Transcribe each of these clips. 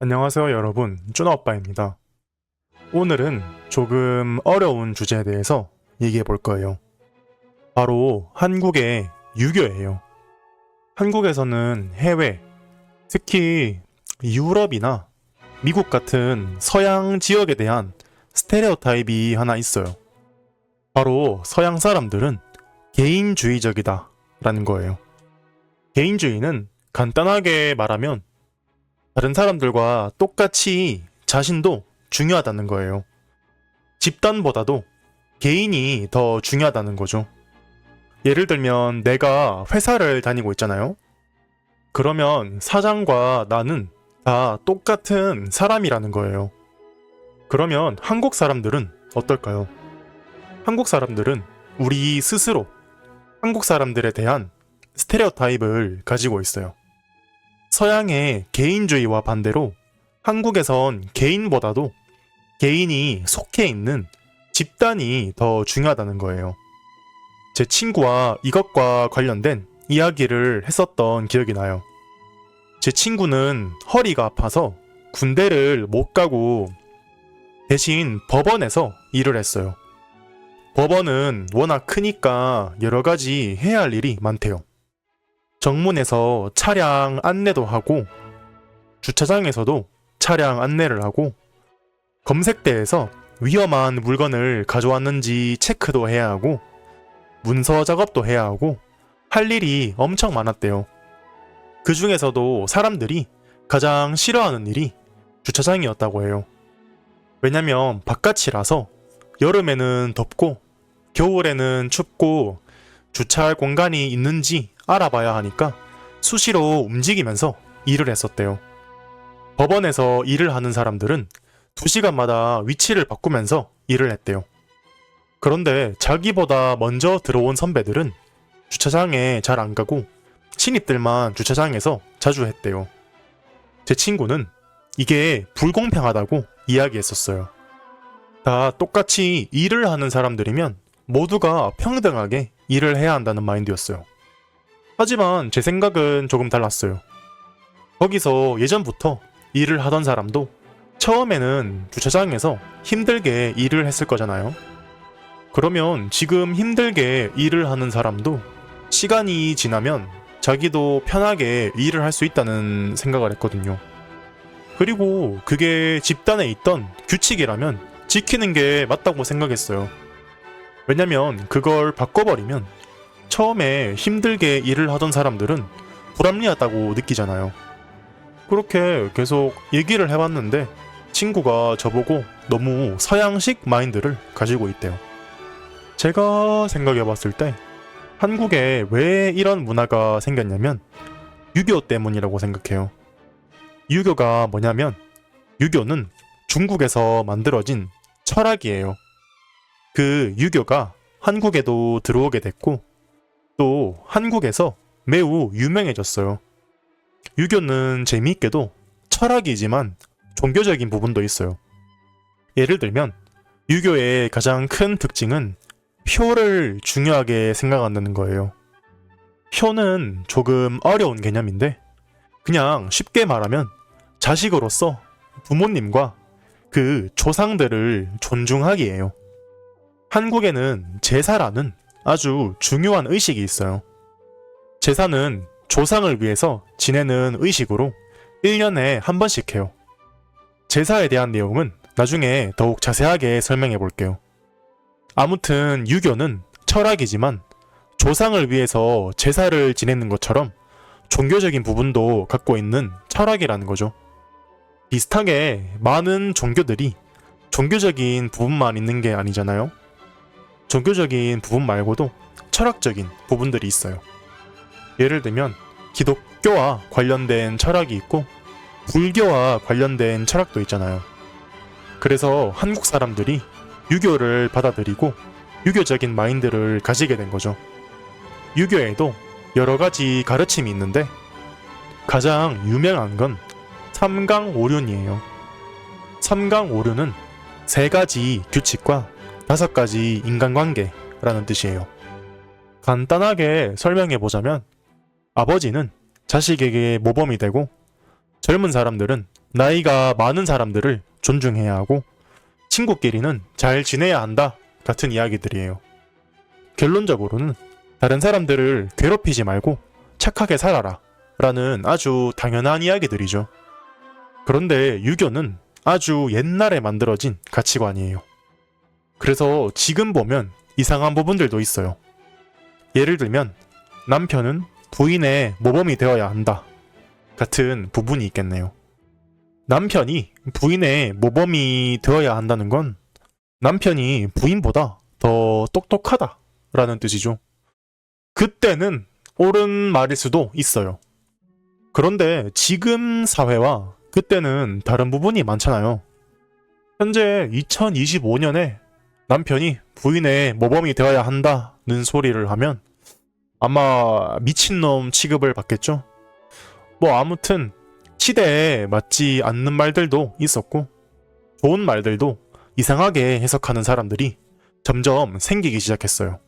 안녕하세요 여러분, 쭈나오빠입니다. 오늘은 조금 어려운 주제에 대해서 얘기해 볼 거예요. 바로 한국의 유교예요. 한국에서는 해외, 특히 유럽이나 미국 같은 서양 지역에 대한 스테레오타입이 하나 있어요. 바로 서양 사람들은 개인주의적이다 라는 거예요. 개인주의는 간단하게 말하면 다른 사람들과 똑같이 자신도 중요하다는 거예요. 집단보다도 개인이 더 중요하다는 거죠. 예를 들면 내가 회사를 다니고 있잖아요. 그러면 사장과 나는 다 똑같은 사람이라는 거예요. 그러면 한국 사람들은 어떨까요? 한국 사람들은 우리 스스로 한국 사람들에 대한 스테레오타입을 가지고 있어요. 서양의 개인주의와 반대로 한국에선 개인보다도 개인이 속해 있는 집단이 더 중요하다는 거예요. 제 친구와 이것과 관련된 이야기를 했었던 기억이 나요. 제 친구는 허리가 아파서 군대를 못 가고 대신 법원에서 일을 했어요. 법원은 워낙 크니까 여러 가지 해야 할 일이 많대요. 정문에서 차량 안내도 하고, 주차장에서도 차량 안내를 하고, 검색대에서 위험한 물건을 가져왔는지 체크도 해야 하고, 문서 작업도 해야 하고, 할 일이 엄청 많았대요. 그 중에서도 사람들이 가장 싫어하는 일이 주차장이었다고 해요. 왜냐면 바깥이라서 여름에는 덥고, 겨울에는 춥고, 주차할 공간이 있는지 알아봐야 하니까 수시로 움직이면서 일을 했었대요. 법원에서 일을 하는 사람들은 2시간마다 위치를 바꾸면서 일을 했대요. 그런데 자기보다 먼저 들어온 선배들은 주차장에 잘 안 가고 신입들만 주차장에서 자주 했대요. 제 친구는 이게 불공평하다고 이야기했었어요. 다 똑같이 일을 하는 사람들이면 모두가 평등하게 일을 해야 한다는 마인드였어요. 하지만 제 생각은 조금 달랐어요. 거기서 예전부터 일을 하던 사람도 처음에는 주차장에서 힘들게 일을 했을 거잖아요. 그러면 지금 힘들게 일을 하는 사람도 시간이 지나면 자기도 편하게 일을 할 수 있다는 생각을 했거든요. 그리고 그게 집단에 있던 규칙이라면 지키는 게 맞다고 생각했어요. 왜냐면 그걸 바꿔버리면 처음에 힘들게 일을 하던 사람들은 불합리하다고 느끼잖아요. 그렇게 계속 얘기를 해봤는데 친구가 저보고 너무 서양식 마인드를 가지고 있대요. 제가 생각해봤을 때 한국에 왜 이런 문화가 생겼냐면 유교 때문이라고 생각해요. 유교가 뭐냐면 유교는 중국에서 만들어진 철학이에요. 그 유교가 한국에도 들어오게 됐고 또 한국에서 매우 유명해졌어요. 유교는 재미있게도 철학이지만 종교적인 부분도 있어요. 예를 들면 유교의 가장 큰 특징은 효를 중요하게 생각한다는 거예요. 효는 조금 어려운 개념인데 그냥 쉽게 말하면 자식으로서 부모님과 그 조상들을 존중하기예요. 한국에는 제사라는 아주 중요한 의식이 있어요. 제사는 조상을 위해서 지내는 의식으로 1년에 한 번씩 해요. 제사에 대한 내용은 나중에 더욱 자세하게 설명해 볼게요. 아무튼 유교는 철학이지만 조상을 위해서 제사를 지내는 것처럼 종교적인 부분도 갖고 있는 철학이라는 거죠. 비슷하게 많은 종교들이 종교적인 부분만 있는 게 아니잖아요. 종교적인 부분 말고도 철학적인 부분들이 있어요. 예를 들면 기독교와 관련된 철학이 있고 불교와 관련된 철학도 있잖아요. 그래서 한국 사람들이 유교를 받아들이고 유교적인 마인드를 가지게 된 거죠. 유교에도 여러 가지 가르침이 있는데 가장 유명한 건 삼강오륜이에요. 삼강오륜은 3가지 규칙과 5가지 인간관계라는 뜻이에요. 간단하게 설명해보자면 아버지는 자식에게 모범이 되고 젊은 사람들은 나이가 많은 사람들을 존중해야 하고 친구끼리는 잘 지내야 한다 같은 이야기들이에요. 결론적으로는 다른 사람들을 괴롭히지 말고 착하게 살아라 라는 아주 당연한 이야기들이죠. 그런데 유교는 아주 옛날에 만들어진 가치관이에요. 그래서 지금 보면 이상한 부분들도 있어요. 예를 들면 남편은 부인의 모범이 되어야 한다 같은 부분이 있겠네요. 남편이 부인의 모범이 되어야 한다는 건 남편이 부인보다 더 똑똑하다 라는 뜻이죠. 그때는 옳은 말일 수도 있어요. 그런데 지금 사회와 그때는 다른 부분이 많잖아요. 현재 2025년에 남편이 부인의 모범이 되어야 한다는 소리를 하면 아마 미친놈 취급을 받겠죠? 아무튼 시대에 맞지 않는 말들도 있었고 좋은 말들도 이상하게 해석하는 사람들이 점점 생기기 시작했어요.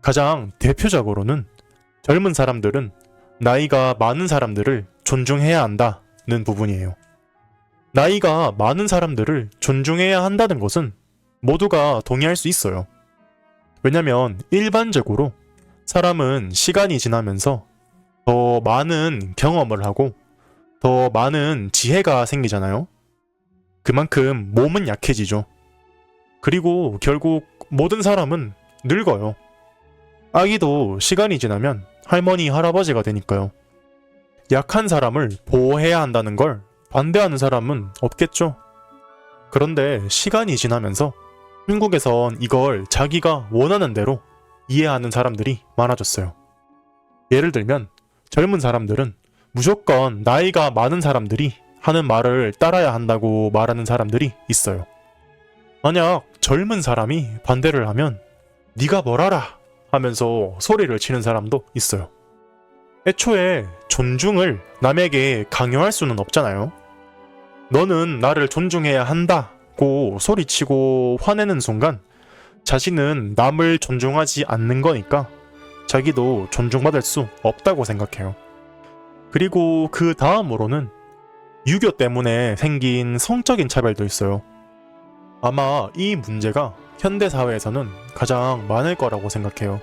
가장 대표적으로는 젊은 사람들은 나이가 많은 사람들을 존중해야 한다는 부분이에요. 나이가 많은 사람들을 존중해야 한다는 것은 모두가 동의할 수 있어요. 왜냐면 일반적으로 사람은 시간이 지나면서 더 많은 경험을 하고 더 많은 지혜가 생기잖아요. 그만큼 몸은 약해지죠. 그리고 결국 모든 사람은 늙어요. 아기도 시간이 지나면 할머니, 할아버지가 되니까요. 약한 사람을 보호해야 한다는 걸 반대하는 사람은 없겠죠. 그런데 시간이 지나면서 한국에선 이걸 자기가 원하는 대로 이해하는 사람들이 많아졌어요. 예를 들면 젊은 사람들은 무조건 나이가 많은 사람들이 하는 말을 따라야 한다고 말하는 사람들이 있어요. 만약 젊은 사람이 반대를 하면 네가 뭘 알아 하면서 소리를 치는 사람도 있어요. 애초에 존중을 남에게 강요할 수는 없잖아요. 너는 나를 존중해야 한다고 소리치고 화내는 순간 자신은 남을 존중하지 않는 거니까 자기도 존중받을 수 없다고 생각해요. 그리고 그 다음으로는 유교 때문에 생긴 성적인 차별도 있어요. 아마 이 문제가 현대사회에서는 가장 많을 거라고 생각해요.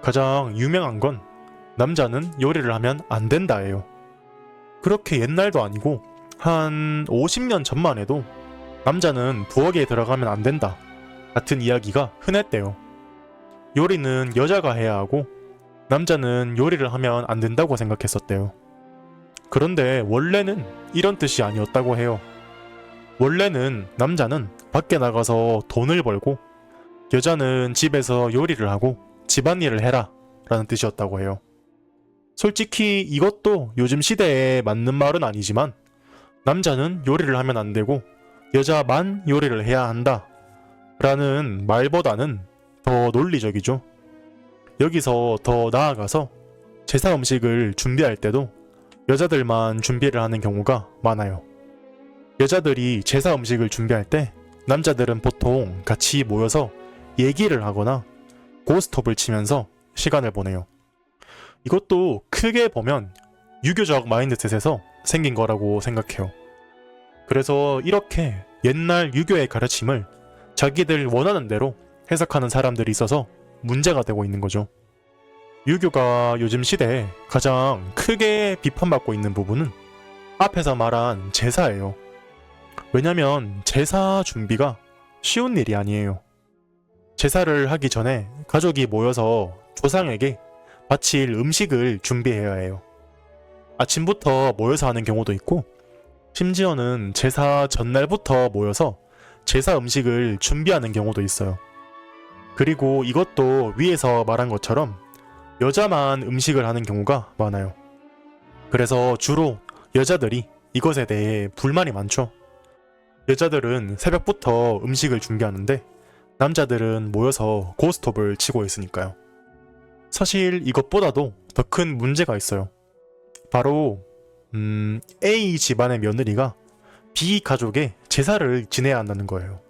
가장 유명한 건 남자는 요리를 하면 안 된다예요. 그렇게 옛날도 아니고 한 50년 전만 해도 남자는 부엌에 들어가면 안 된다 같은 이야기가 흔했대요. 요리는 여자가 해야 하고 남자는 요리를 하면 안 된다고 생각했었대요. 그런데 원래는 이런 뜻이 아니었다고 해요. 원래는 남자는 밖에 나가서 돈을 벌고 여자는 집에서 요리를 하고 집안일을 해라 라는 뜻이었다고 해요. 솔직히 이것도 요즘 시대에 맞는 말은 아니지만 남자는 요리를 하면 안 되고 여자만 요리를 해야 한다 라는 말보다는 더 논리적이죠. 여기서 더 나아가서 제사 음식을 준비할 때도 여자들만 준비를 하는 경우가 많아요. 여자들이 제사 음식을 준비할 때 남자들은 보통 같이 모여서 얘기를 하거나 고스톱을 치면서 시간을 보내요. 이것도 크게 보면 유교적 마인드셋에서 생긴 거라고 생각해요. 그래서 이렇게 옛날 유교의 가르침을 자기들 원하는 대로 해석하는 사람들이 있어서 문제가 되고 있는 거죠. 유교가 요즘 시대에 가장 크게 비판받고 있는 부분은 앞에서 말한 제사예요. 왜냐면 제사 준비가 쉬운 일이 아니에요. 제사를 하기 전에 가족이 모여서 조상에게 바칠 음식을 준비해야 해요. 아침부터 모여서 하는 경우도 있고 심지어는 제사 전날부터 모여서 제사 음식을 준비하는 경우도 있어요. 그리고 이것도 위에서 말한 것처럼 여자만 음식을 하는 경우가 많아요. 그래서 주로 여자들이 이것에 대해 불만이 많죠. 여자들은 새벽부터 음식을 준비하는데 남자들은 모여서 고스톱을 치고 있으니까요. 사실 이것보다도 더 큰 문제가 있어요. 바로 A 집안의 며느리가 B 가족의 제사를 지내야 한다는 거예요.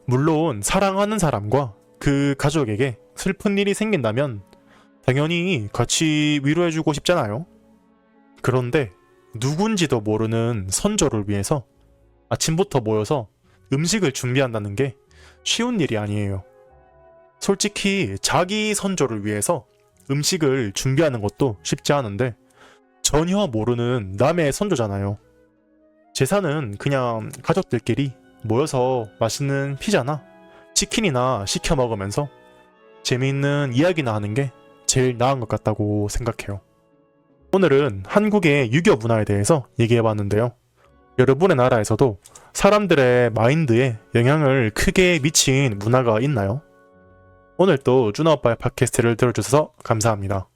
물론 사랑하는 사람과 그 가족에게 슬픈 일이 생긴다면 당연히 같이 위로해주고 싶잖아요. 그런데 누군지도 모르는 선조를 위해서 아침부터 모여서 음식을 준비한다는 게 쉬운 일이 아니에요. 솔직히 자기 선조를 위해서 음식을 준비하는 것도 쉽지 않은데 전혀 모르는 남의 선조잖아요. 제사는 그냥 가족들끼리 모여서 맛있는 피자나 치킨이나 시켜 먹으면서 재미있는 이야기나 하는 게 제일 나은 것 같다고 생각해요. 오늘은 한국의 유교 문화에 대해서 얘기해봤는데요. 여러분의 나라에서도 사람들의 마인드에 영향을 크게 미친 문화가 있나요? 오늘 또 준호 오빠의 팟캐스트를 들어주셔서 감사합니다.